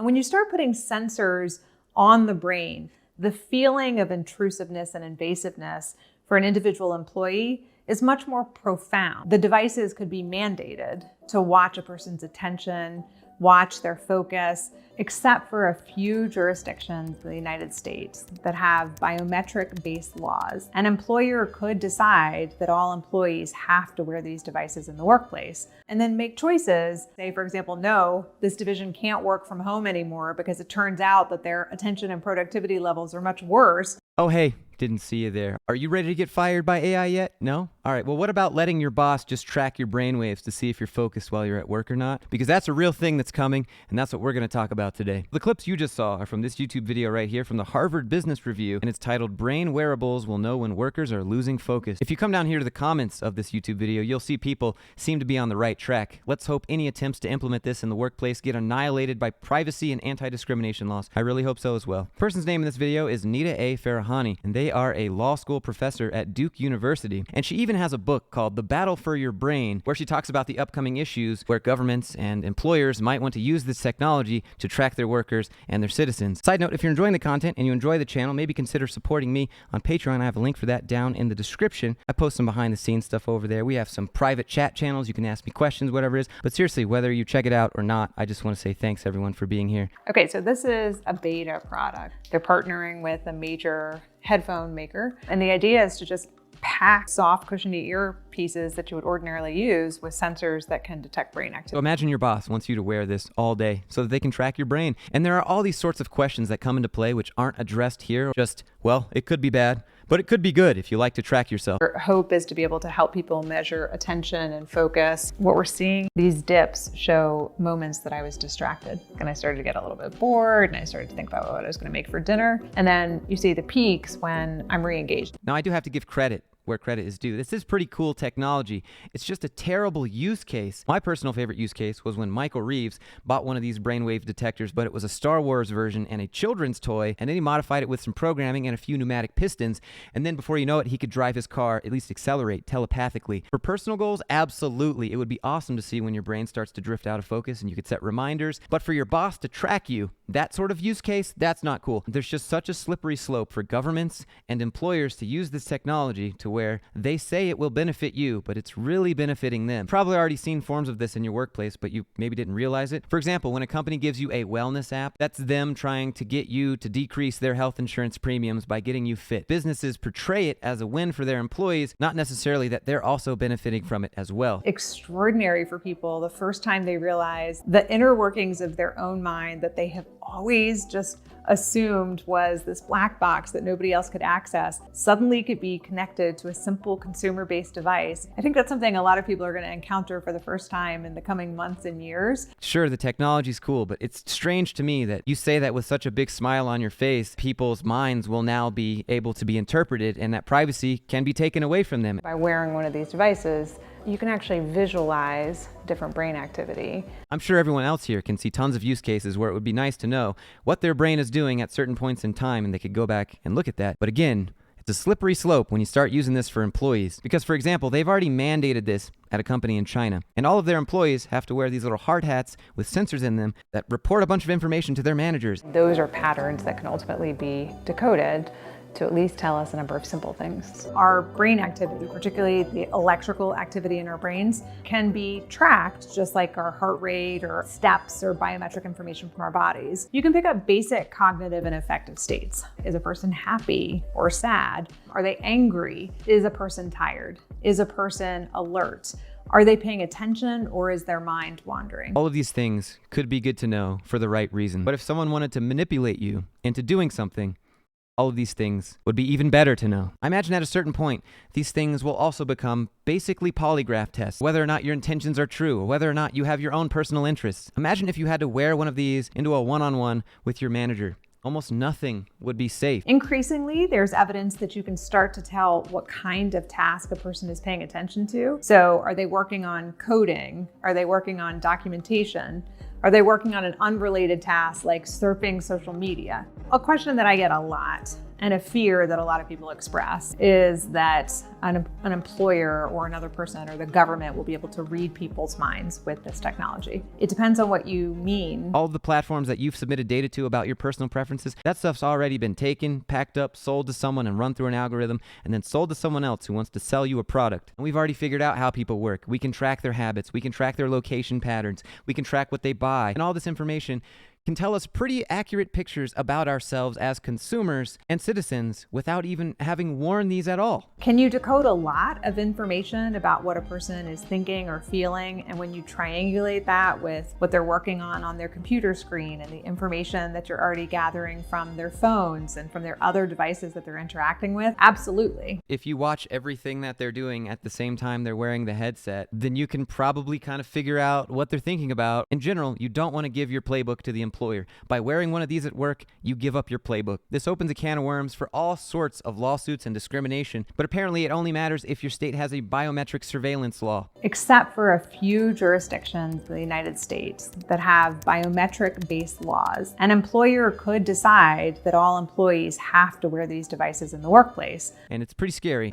When you start putting sensors on the brain, the feeling of intrusiveness and invasiveness for an individual employee is much more profound. The devices could be mandated to watch a person's attention, watch their focus, except for a few jurisdictions in the United States that have biometric-based laws. An employer could decide that all employees have to wear these devices in the workplace and then make choices. Say, for example, no, this division can't work from home anymore because it turns out that their attention and productivity levels are much worse. Oh, hey, didn't see you there. Are you ready to get fired by AI yet? No? All right, well, what about letting your boss just track your brainwaves to see if you're focused while you're at work or not? Because that's a real thing that's coming, and that's what we're gonna talk about today. The clips you just saw are from this YouTube video right here from the Harvard Business Review, and it's titled Brain Wearables Will Know When Workers Are Losing Focus. If you come down here to the comments of this YouTube video, you'll see people seem to be on the right track. Let's hope any attempts to implement this in the workplace get annihilated by privacy and anti-discrimination laws. I really hope so as well. The person's name in this video is Nita A. Farahani, and they are a law school professor at Duke University, and she even has a book called The Battle for Your Brain, where she talks about the upcoming issues where governments and employers might want to use this technology to track their workers and their citizens. Side note, if you're enjoying the content and you enjoy the channel, maybe consider supporting me on Patreon. I have a link for that down in the description. I post some behind the scenes stuff over there. We have some private chat channels. You can ask me questions, whatever it is. But seriously, whether you check it out or not, I just want to say thanks everyone for being here. Okay, so this is a beta product. They're partnering with a major headphone maker, and the idea is to just pack soft cushiony earpieces that you would ordinarily use with sensors that can detect brain activity. So imagine your boss wants you to wear this all day so that they can track your brain. And there are all these sorts of questions that come into play which aren't addressed here. Just, well, it could be bad, but it could be good if you like to track yourself. Our hope is to be able to help people measure attention and focus. What we're seeing, these dips show moments that I was distracted. And I started to get a little bit bored, and I started to think about what I was going to make for dinner. And then you see the peaks when I'm re-engaged. Now, I do have to give credit where credit is due. This is pretty cool technology. It's just a terrible use case. My personal favorite use case was when Michael Reeves bought one of these brainwave detectors, but it was a Star Wars version and a children's toy, and then he modified it with some programming and a few pneumatic pistons, and then before you know it, he could drive his car, at least accelerate telepathically. For personal goals, absolutely. It would be awesome to see when your brain starts to drift out of focus and you could set reminders, but for your boss to track you, that sort of use case, that's not cool. There's just such a slippery slope for governments and employers to use this technology to where they say it will benefit you, but it's really benefiting them. Probably already seen forms of this in your workplace, but you maybe didn't realize it. For example, when a company gives you a wellness app, that's them trying to get you to decrease their health insurance premiums by getting you fit. Businesses portray it as a win for their employees, not necessarily that they're also benefiting from it as well. Extraordinary for people the first time they realize the inner workings of their own mind that they have always just assumed was this black box that nobody else could access, suddenly could be connected to a simple consumer-based device. I think that's something a lot of people are going to encounter for the first time in the coming months and years. Sure, the technology's cool, but it's strange to me that you say that with such a big smile on your face. People's minds will now be able to be interpreted, and that privacy can be taken away from them. By wearing one of these devices, you can actually visualize different brain activity. I'm sure everyone else here can see tons of use cases where it would be nice to know what their brain is doing at certain points in time, and they could go back and look at that. But again, it's a slippery slope when you start using this for employees. Because, for example, they've already mandated this at a company in China, and all of their employees have to wear these little hard hats with sensors in them that report a bunch of information to their managers. Those are patterns that can ultimately be decoded to at least tell us a number of simple things. Our brain activity, particularly the electrical activity in our brains, can be tracked just like our heart rate or steps or biometric information from our bodies. You can pick up basic cognitive and affective states. Is a person happy or sad? Are they angry? Is a person tired? Is a person alert? Are they paying attention, or is their mind wandering? All of these things could be good to know for the right reason. But if someone wanted to manipulate you into doing something, all of these things would be even better to know. I imagine at a certain point, these things will also become basically polygraph tests, whether or not your intentions are true, or whether or not you have your own personal interests. Imagine if you had to wear one of these into a one-on-one with your manager. Almost nothing would be safe. Increasingly, there's evidence that you can start to tell what kind of task a person is paying attention to. So are they working on coding? Are they working on documentation? Are they working on an unrelated task like surfing social media? A question that I get a lot And a fear that a lot of people express is that an employer or another person or the government will be able to read people's minds with this technology. It depends on what you mean. All of the platforms that you've submitted data to about your personal preferences, that stuff's already been taken, packed up, sold to someone and run through an algorithm, and then sold to someone else who wants to sell you a product. And we've already figured out how people work. We can track their habits. We can track their location patterns. We can track what they buy. And all this information can tell us pretty accurate pictures about ourselves as consumers and citizens without even having worn these at all. Can you decode a lot of information about what a person is thinking or feeling? And when you triangulate that with what they're working on their computer screen and the information that you're already gathering from their phones and from their other devices that they're interacting with, absolutely. If you watch everything that they're doing at the same time they're wearing the headset, then you can probably kind of figure out what they're thinking about. In general, you don't want to give your playbook to the employer. By wearing one of these at work, you give up your playbook. This opens a can of worms for all sorts of lawsuits and discrimination, but apparently it only matters if your state has a biometric surveillance law. Except for a few jurisdictions in the United States that have biometric-based laws. An employer could decide that all employees have to wear these devices in the workplace. And it's pretty scary.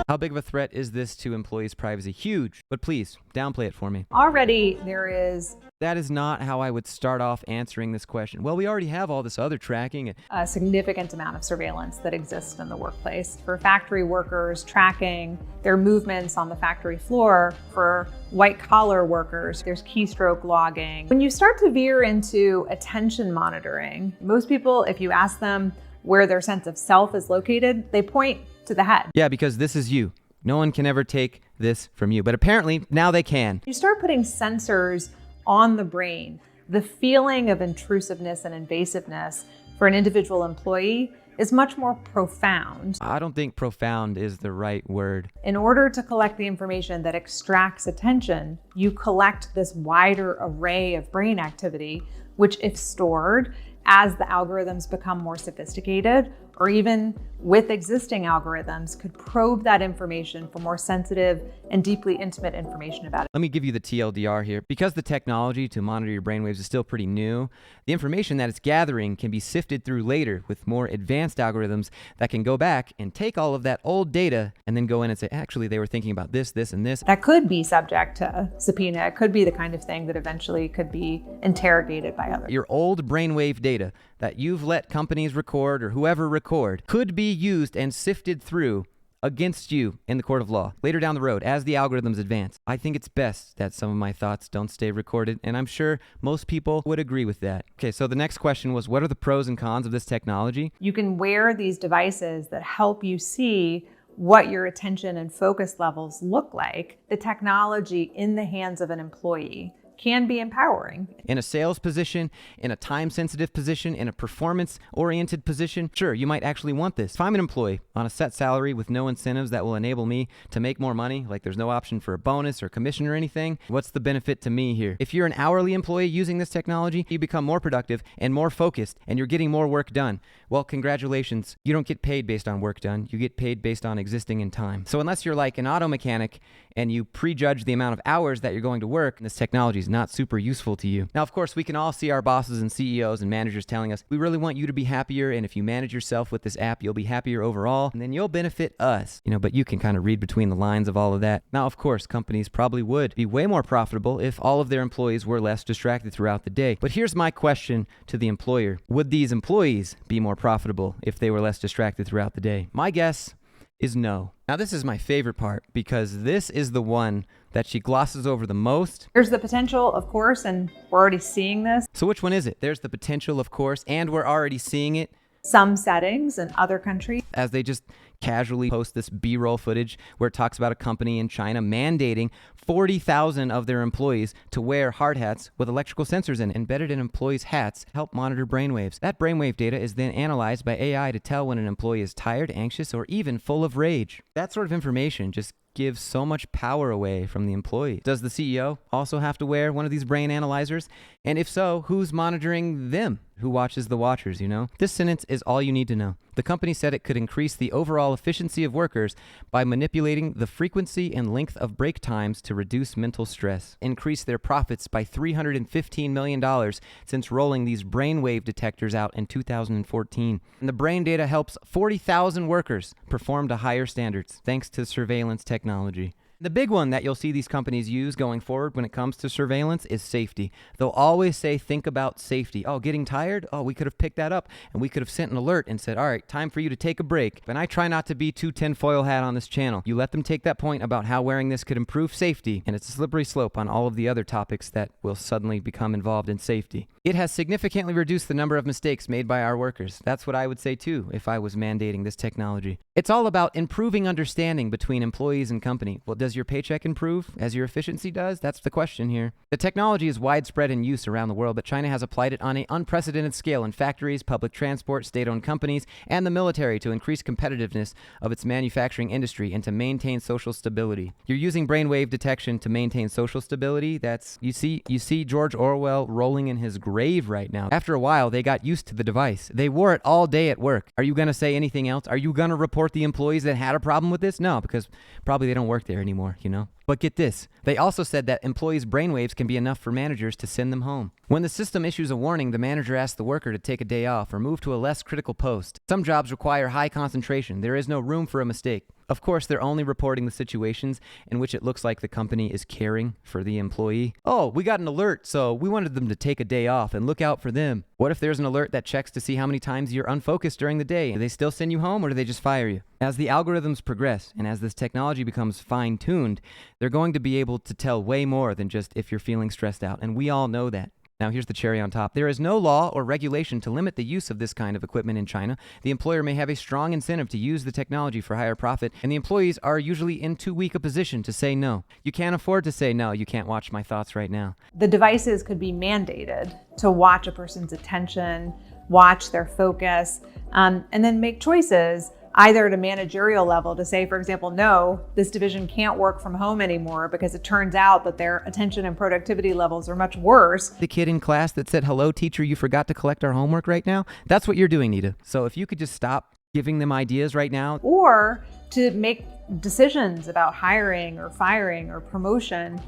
How big of a threat is this to employees' privacy? Huge, but please, downplay it for me. Already there is That is not how I would start off answering this question. Well, we already have all this other tracking. a significant amount of surveillance that exists in the workplace for factory workers, tracking their movements on the factory floor. For white-collar workers, there's keystroke logging. When you start to veer into attention monitoring, most people, if you ask them where their sense of self is located, they point to the head. Yeah, because this is you. No one can ever take this from you, but apparently now they can. You start putting sensors on the brain. The feeling of intrusiveness and invasiveness for an individual employee is much more profound. I don't think profound is the right word. In order to collect the information that extracts attention, you collect this wider array of brain activity, which if stored as the algorithms become more sophisticated, or even with existing algorithms, could probe that information for more sensitive and deeply intimate information about it. Let me give you the TLDR here. Because the technology to monitor your brainwaves is still pretty new, the information that it's gathering can be sifted through later with more advanced algorithms that can go back and take all of that old data and then go in and say, actually, they were thinking about this, this, and this. That could be subject to subpoena. It could be the kind of thing that eventually could be interrogated by others. Your old brainwave data that you've let companies record or whoever record could be used and sifted through against you in the court of law later down the road as the algorithms advance. I think it's best that some of my thoughts don't stay recorded, and I'm sure most people would agree with that. Okay, so the next question was, what are the pros and cons of this technology? You can wear these devices that help you see what your attention and focus levels look like. The technology in the hands of an employee can be empowering. In a sales position, in a time-sensitive position, in a performance-oriented position, sure, you might actually want this. If I'm an employee on a set salary with no incentives that will enable me to make more money, like there's no option for a bonus or commission or anything, what's the benefit to me here? If you're an hourly employee using this technology, you become more productive and more focused, and you're getting more work done. Well, congratulations. You don't get paid based on work done. You get paid based on existing in time. So unless you're like an auto mechanic and you prejudge the amount of hours that you're going to work, this technology is not super useful to you. Now, of course, we can all see our bosses and CEOs and managers telling us, we really want you to be happier, and if you manage yourself with this app, you'll be happier overall, and then you'll benefit us. But you can kind of read between the lines of all of that. Now, of course, companies probably would be way more profitable if all of their employees were less distracted throughout the day. But here's my question to the employer. Would these employees be more profitable if they were less distracted throughout the day? My guess is no. Now, this is my favorite part because this is the one that she glosses over the most. There's the potential, of course, and we're already seeing this. So which one is it? There's the potential, of course, and we're already seeing it. Some settings in other countries, as they just casually post this B-roll footage where it talks about a company in China mandating 40,000 of their employees to wear hard hats with electrical sensors embedded in employees' hats to help monitor brainwaves. That brainwave data is then analyzed by AI to tell when an employee is tired, anxious, or even full of rage. That sort of information just gives so much power away from the employee. Does the CEO also have to wear one of these brain analyzers? And if so, who's monitoring them? Who watches the watchers, This sentence is all you need to know. The company said it could increase the overall efficiency of workers by manipulating the frequency and length of break times to reduce mental stress, increase their profits by $315 million since rolling these brainwave detectors out in 2014. And the brain data helps 40,000 workers perform to higher standards thanks to surveillance technology. The big one that you'll see these companies use going forward when it comes to surveillance is safety. They'll always say, think about safety. Oh, getting tired? Oh, we could have picked that up and we could have sent an alert and said, all right, time for you to take a break. And I try not to be too tinfoil hat on this channel. You let them take that point about how wearing this could improve safety, and it's a slippery slope on all of the other topics that will suddenly become involved in safety. It has significantly reduced the number of mistakes made by our workers. That's what I would say too if I was mandating this technology. It's all about improving understanding between employees and company. Well, does your paycheck improve as your efficiency does? That's the question here. The technology is widespread in use around the world, but China has applied it on an unprecedented scale in factories, public transport, state-owned companies, and the military to increase competitiveness of its manufacturing industry and to maintain social stability. You're using brainwave detection to maintain social stability. You see George Orwell rolling in his grave right now. After a while, they got used to the device. They wore it all day at work. Are you going to say anything else? Are you going to report the employees that had a problem with this? No, because probably they don't work there anymore, you know? But get this, they also said that employees' brainwaves can be enough for managers to send them home. When the system issues a warning, the manager asks the worker to take a day off or move to a less critical post. Some jobs require high concentration. There is no room for a mistake. Of course, they're only reporting the situations in which it looks like the company is caring for the employee. Oh, we got an alert, so we wanted them to take a day off and look out for them. What if there's an alert that checks to see how many times you're unfocused during the day? Do they still send you home or do they just fire you? As the algorithms progress and as this technology becomes fine-tuned, they're going to be able to tell way more than just if you're feeling stressed out, and we all know that. Now, here's the cherry on top. There is no law or regulation to limit the use of this kind of equipment in China. The employer may have a strong incentive to use the technology for higher profit, and the employees are usually in too weak a position to say no. You can't afford to say no. You can't watch my thoughts right now. The devices could be mandated to watch a person's attention, watch their focus, and then make choices either at a managerial level to say, for example, no, this division can't work from home anymore because it turns out that their attention and productivity levels are much worse. The kid in class that said, hello, teacher, you forgot to collect our homework right now? That's what you're doing, Nita. So if you could just stop giving them ideas right now. Or to make decisions about hiring or firing or promotion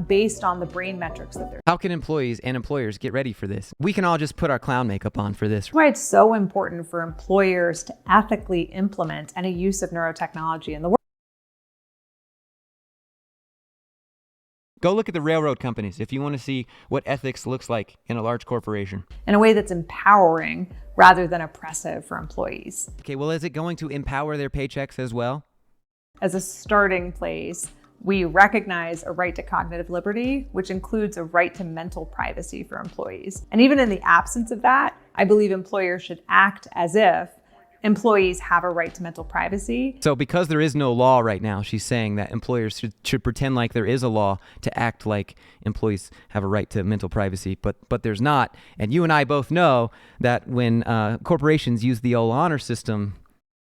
based on the brain metrics that they're. How can employees and employers get ready for this? We can all just put our clown makeup on for this. That's why it's so important for employers to ethically implement any use of neurotechnology in the work. Go look at the railroad companies if you want to see what ethics looks like in a large corporation. In a way that's empowering rather than oppressive for employees. Okay, well, is it going to empower their paychecks as well? As a starting place, we recognize a right to cognitive liberty, which includes a right to mental privacy for employees. And even in the absence of that, I believe employers should act as if employees have a right to mental privacy. So because there is no law right now, she's saying that employers should pretend like there is a law to act like employees have a right to mental privacy, but there's not. And you and I both know that when corporations use the old honor system,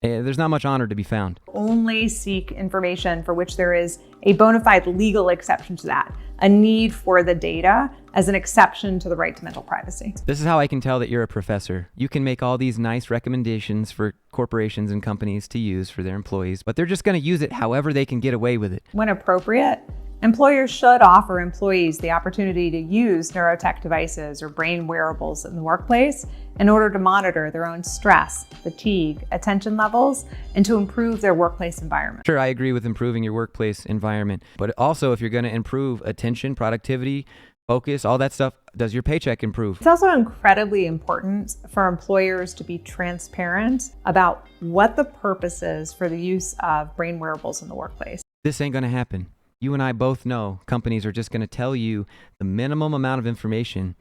there's not much honor to be found. Only seek information for which there is a bona fide legal exception to that, a need for the data as an exception to the right to mental privacy. This is how I can tell that you're a professor. You can make all these nice recommendations for corporations and companies to use for their employees, but they're just going to use it however they can get away with it. When appropriate, employers should offer employees the opportunity to use neurotech devices or brain wearables in the workplace in order to monitor their own stress, fatigue, attention levels, and to improve their workplace environment. Sure, I agree with improving your workplace environment, but also if you're going to improve attention, productivity, focus, all that stuff, does your paycheck improve? It's also incredibly important for employers to be transparent about what the purpose is for the use of brain wearables in the workplace. This ain't going to happen. You and I both know companies are just going to tell you the minimum amount of information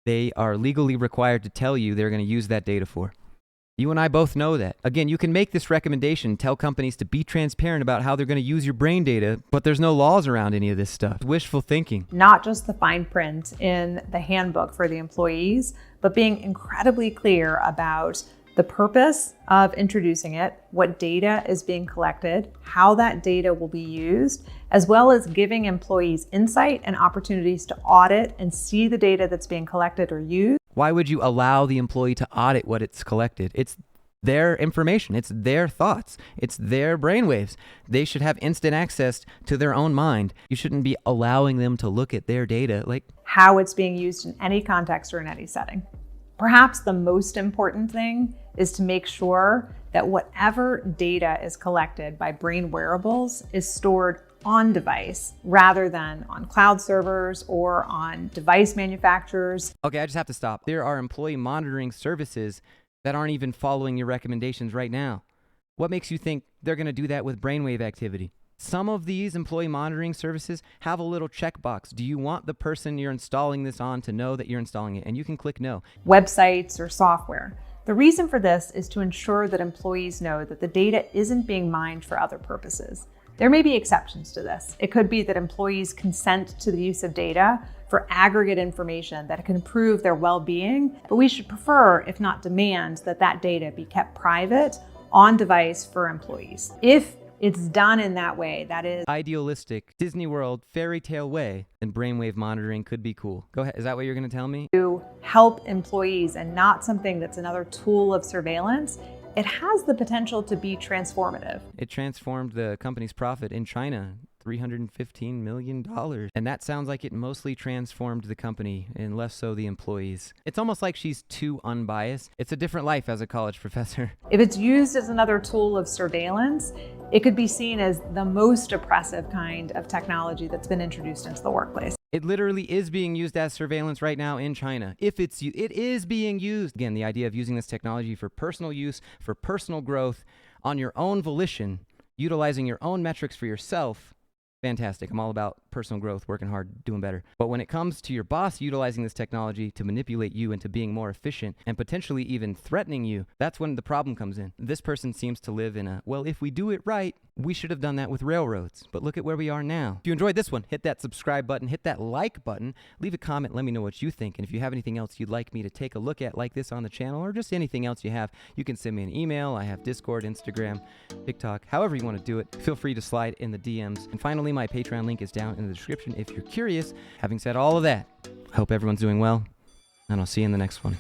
they are legally required to tell you they're going to use that data for. You and I both know that. Again, you can make this recommendation, tell companies to be transparent about how they're going to use your brain data, but there's no laws around any of this stuff. It's wishful thinking. Not just the fine print in the handbook for the employees, but being incredibly clear about the purpose of introducing it, what data is being collected, how that data will be used, as well as giving employees insight and opportunities to audit and see the data that's being collected or used. Why would you allow the employee to audit what it's collected? It's their information. It's their thoughts. It's their brainwaves. They should have instant access to their own mind. You shouldn't be allowing them to look at their data. Like, how it's being used in any context or in any setting. Perhaps the most important thing is to make sure that whatever data is collected by brain wearables is stored on device rather than on cloud servers or on device manufacturers. okay, I just have to stop. There are employee monitoring services that aren't even following your recommendations right now. What makes you think they're going to do that with brainwave activity? Some of these employee monitoring services have a little checkbox. Do you want the person you're installing this on to know that you're installing it? And you can click no. Websites or software. The reason for this is to ensure that employees know that the data isn't being mined for other purposes. There may be exceptions to this. It could be that employees consent to the use of data for aggregate information that can improve their well-being, but we should prefer, if not demand, that that data be kept private on device for employees. If it's done in that way, that is idealistic, Disney World, fairy tale way, then brainwave monitoring could be cool. Go ahead. Is that what you're going to tell me? to help employees and not something that's another tool of surveillance, it has the potential to be transformative. It transformed the company's profit in China, $315 million. And that sounds like it mostly transformed the company and less so the employees. It's almost like she's too unbiased. It's a different life as a college professor. If it's used as another tool of surveillance, it could be seen as the most oppressive kind of technology that's been introduced into the workplace. It literally is being used as surveillance right now in China. It is being used. Again, the idea of using this technology for personal use, for personal growth, on your own volition, utilizing your own metrics for yourself, fantastic. I'm all about personal growth, working hard, doing better. But when it comes to your boss utilizing this technology to manipulate you into being more efficient and potentially even threatening you, that's when the problem comes in. This person seems to live in a, well, if we do it right, we should have done that with railroads. But look at where we are now. If you enjoyed this one, hit that subscribe button, hit that like button, leave a comment, let me know what you think. And if you have anything else you'd like me to take a look at like this on the channel, or just anything else you have, you can send me an email. I have Discord, Instagram, TikTok, however you want to do it. Feel free to slide in the DMs. And finally, my Patreon link is down in the description if you're curious. Having said all of that, I hope everyone's doing well, and I'll see you in the next one.